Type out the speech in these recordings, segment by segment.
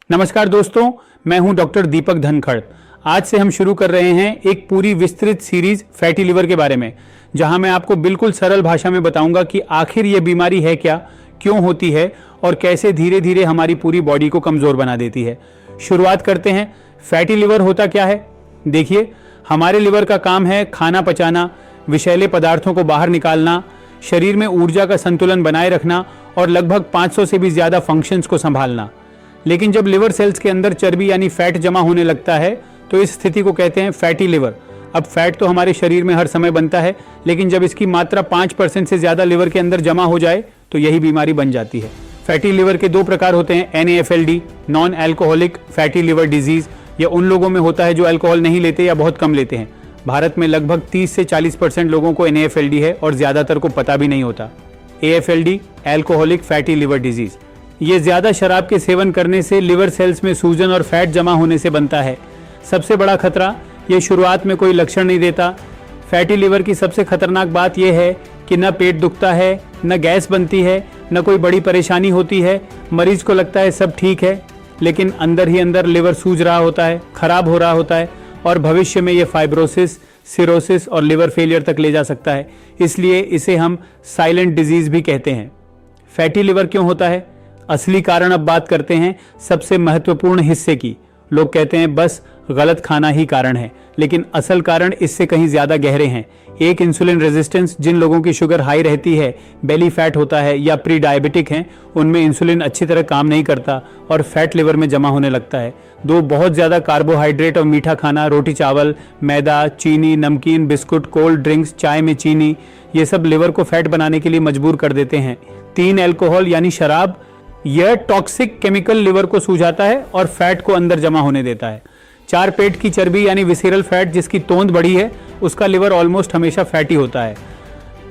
नमस्कार दोस्तों, मैं हूं डॉक्टर दीपक धनखड़। आज से हम शुरू कर रहे हैं एक पूरी विस्तृत सीरीज फैटी लिवर के बारे में, जहां मैं आपको बिल्कुल सरल भाषा में बताऊंगा कि आखिर ये बीमारी है क्या, क्यों होती है और कैसे धीरे धीरे हमारी पूरी बॉडी को कमज़ोर बना देती है। शुरुआत करते हैं। फैटी लिवर होता क्या है? देखिए, हमारे लिवर का काम है खाना पचाना, विषैले पदार्थों को बाहर निकालना, शरीर में ऊर्जा का संतुलन बनाए रखना और लगभग 500 से भी ज़्यादा फंक्शंस को संभालना। लेकिन जब लिवर सेल्स के अंदर चर्बी यानी फैट जमा होने लगता है तो इस स्थिति को कहते हैं फैटी लिवर। अब फैट तो हमारे शरीर में हर समय बनता है, लेकिन जब इसकी मात्रा 5% से ज़्यादा लिवर के अंदर जमा हो जाए तो यही बीमारी बन जाती है। फैटी लिवर के दो प्रकार होते हैं, NAFLD non alcoholic fatty liver disease. यह उन लोगों में होता है जो अल्कोहल नहीं लेते या बहुत कम लेते हैं। भारत में लगभग 30 से 40% लोगों को NAFLD है और ज़्यादातर को पता भी नहीं होता। AFLD alcoholic fatty liver disease, ये ज़्यादा शराब के सेवन करने से लिवर सेल्स में सूजन और फैट जमा होने से बनता है। सबसे बड़ा खतरा, ये शुरुआत में कोई लक्षण नहीं देता। फैटी लिवर की सबसे खतरनाक बात यह है कि न पेट दुखता है, न गैस बनती है, न कोई बड़ी परेशानी होती है। मरीज को लगता है सब ठीक है, लेकिन अंदर ही अंदर लिवर सूज रहा होता है, खराब हो रहा होता है और भविष्य में ये फाइब्रोसिस, सिरोसिस और लिवर फेलियर तक ले जा सकता है। इसलिए इसे हम साइलेंट डिजीज़ भी कहते हैं। फैटी लिवर क्यों होता है? असली कारण अब बात करते हैं सबसे महत्वपूर्ण हिस्से की। लोग कहते हैं बस गलत खाना ही कारण है, लेकिन असल कारण इससे कहीं ज़्यादा गहरे हैं। एक, इंसुलिन रेजिस्टेंस। जिन लोगों की शुगर हाई रहती है, बेली फैट होता है या प्री डायबिटिक हैं, उनमें इंसुलिन अच्छी तरह काम नहीं करता और फैट लिवर में जमा होने लगता है। दो, बहुत ज़्यादा कार्बोहाइड्रेट और मीठा खाना, रोटी चावल, मैदा, चीनी, नमकीन, बिस्कुट, कोल्ड ड्रिंक्स, चाय में चीनी, ये सब लिवर को फैट बनाने के लिए मजबूर कर देते हैं। 3, अल्कोहल यानी शराब। यह टॉक्सिक केमिकल लिवर को सूझाता है और फैट को अंदर जमा होने देता है। 4, पेट की चर्बी यानी विसेरल फैट, जिसकी तोंद बड़ी है उसका लिवर ऑलमोस्ट हमेशा फैटी होता है।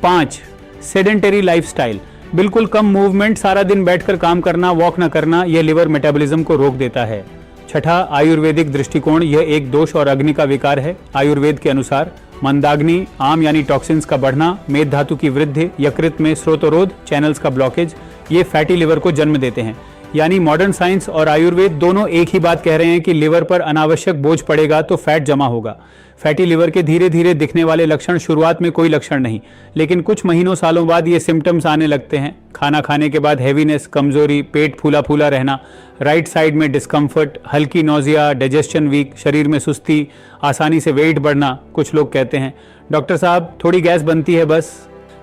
5, सेडेंटरी लाइफस्टाइल, बिल्कुल कम मूवमेंट, सारा दिन बैठकर काम करना, वॉक न करना, यह लिवर मेटाबॉलिज्म को रोक देता है। 6, आयुर्वेदिक दृष्टिकोण, यह एक दोष और अग्नि का विकार है। आयुर्वेद के अनुसार मंदाग्नि, आम यानी टॉक्सिन्स का बढ़ना, मेद धातु की वृद्धि, यकृत में स्रोतरोध, चैनल्स का ब्लॉकेज, ये फैटी लिवर को जन्म देते हैं। यानी मॉडर्न साइंस और आयुर्वेद दोनों एक ही बात कह रहे हैं कि लिवर पर अनावश्यक बोझ पड़ेगा तो फैट जमा होगा। फैटी लिवर के धीरे धीरे दिखने वाले लक्षण, शुरुआत में कोई लक्षण नहीं, लेकिन कुछ महीनों सालों बाद ये सिम्टम्स आने लगते हैं। खाना खाने के बाद हैवीनेस, कमजोरी, पेट फूला फूला रहना, राइट साइड में डिस्कम्फर्ट, हल्की नोजिया, डाइजेशन वीक, शरीर में सुस्ती, आसानी से वेट बढ़ना। कुछ लोग कहते हैं डॉक्टर साहब थोड़ी गैस बनती है बस,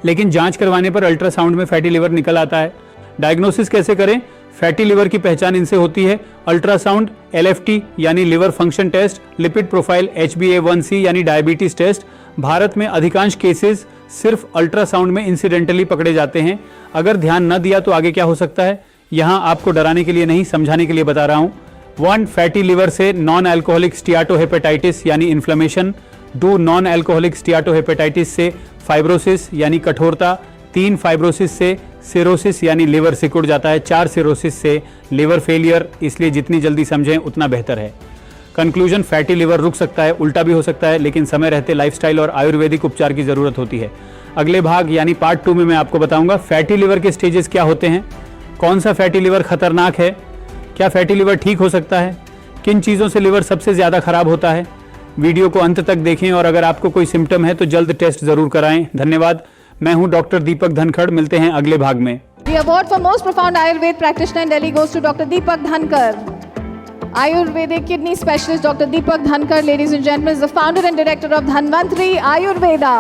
लेकिन जांच करवाने पर अल्ट्रासाउंड में फैटी लिवर निकल आता है। डायग्नोसिस कैसे करें? फैटी लिवर की पहचान इनसे होती है। अल्ट्रासाउंड, LFT यानी liver function test, lipid profile, HbA1c यानी डायबिटीज टेस्ट। भारत में अधिकांश केसेस सिर्फ अल्ट्रासाउंड में इंसिडेंटली पकड़े जाते हैं। अगर ध्यान न दिया तो आगे क्या हो सकता है, यहाँ आपको डराने के लिए नहीं, समझाने के लिए बता रहा हूँ। 1, फैटी लिवर से नॉन एल्कोहलिक स्टियाटोहेपेटाइटिस यानी इन्फ्लेमेशन। 2, नॉन एल्कोहलिक स्टियाटोहेपेटाइटिस से फाइब्रोसिस यानी कठोरता। 3, फाइब्रोसिस से सिरोसिस यानी लिवर सिकुड़ जाता है। 4, सिरोसिस से लिवर फेलियर। इसलिए जितनी जल्दी समझें उतना बेहतर है। कंक्लूजन, फैटी लिवर रुक सकता है, उल्टा भी हो सकता है, लेकिन समय रहते लाइफस्टाइल और आयुर्वेदिक उपचार की जरूरत होती है। अगले भाग यानी पार्ट 2 में मैं आपको बताऊंगा फैटी लिवर के स्टेजेस क्या होते हैं, कौन सा फैटी लिवर खतरनाक है, क्या फैटी लिवर ठीक हो सकता है, किन चीज़ों से लिवर सबसे ज़्यादा खराब होता है। वीडियो को अंत तक देखें और अगर आपको कोई सिम्टम है तो जल्द टेस्ट जरूर कराएं। धन्यवाद। मैं हूं डॉक्टर दीपक धनखड़। मिलते हैं अगले भाग में। The award for most profound Ayurveda practitioner in Delhi goes to Dr. Deepak Dhankar. Ayurvedic kidney specialist Dr. Deepak Dhankar, ladies and gentlemen, is the founder and director of Dhanvantri Ayurveda.